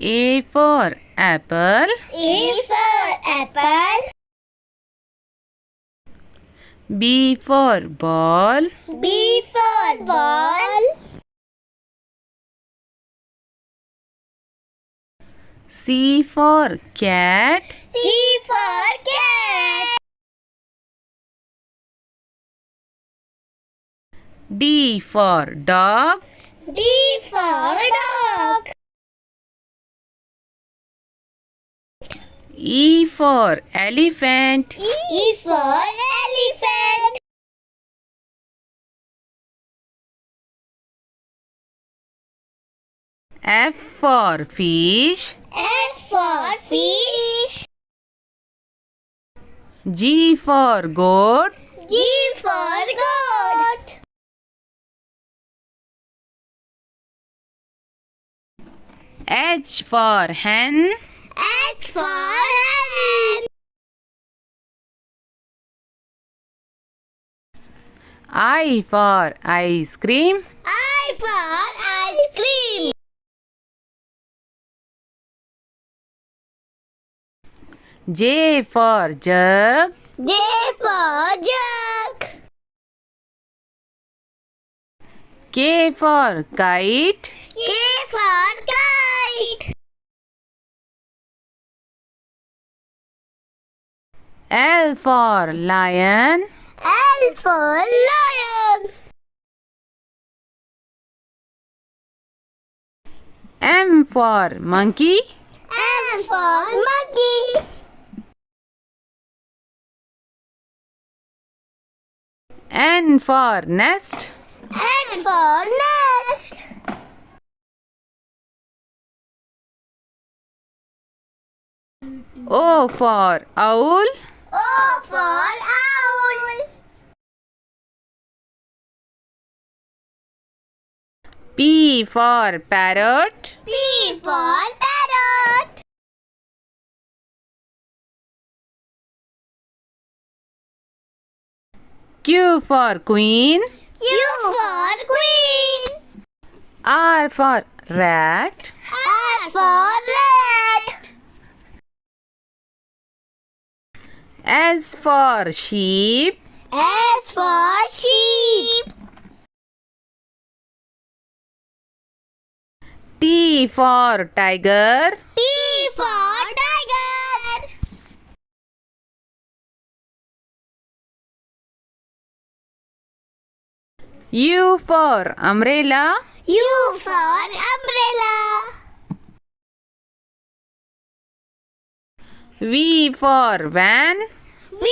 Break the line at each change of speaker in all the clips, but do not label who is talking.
A for apple.
A for apple.
B for ball.
B for ball.
C for cat.
C for cat.
D for dog.
D for dog.
E for elephant.
E for elephant.
F for fish.
F for fish.
G for goat.
G for goat.
H for hen.
H for hen.
I for ice cream.
I for ice cream.
J for jug.
J for jug.
K for kite.
K for kite.
L for lion.
L for lion.
M for monkey.
M for monkey.
N for nest.
N for nest.
O for owl.
O for owl.
P for parrot.
P for parrot.
Q for queen.
Q for queen.
R for rat.
R for rat.
S for sheep.
S for sheep.
T for tiger.
T for tiger.
U for umbrella.
U for umbrella.
V for van.
V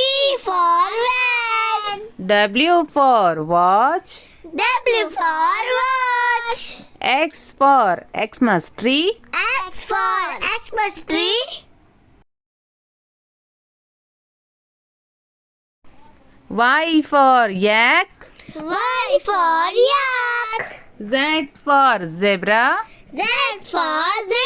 for van.
W for watch.
W for watch.
X for Xmas tree.
X for Xmas tree.
Y for yak.
Y for yak.
Z for zebra.
Z for zebra.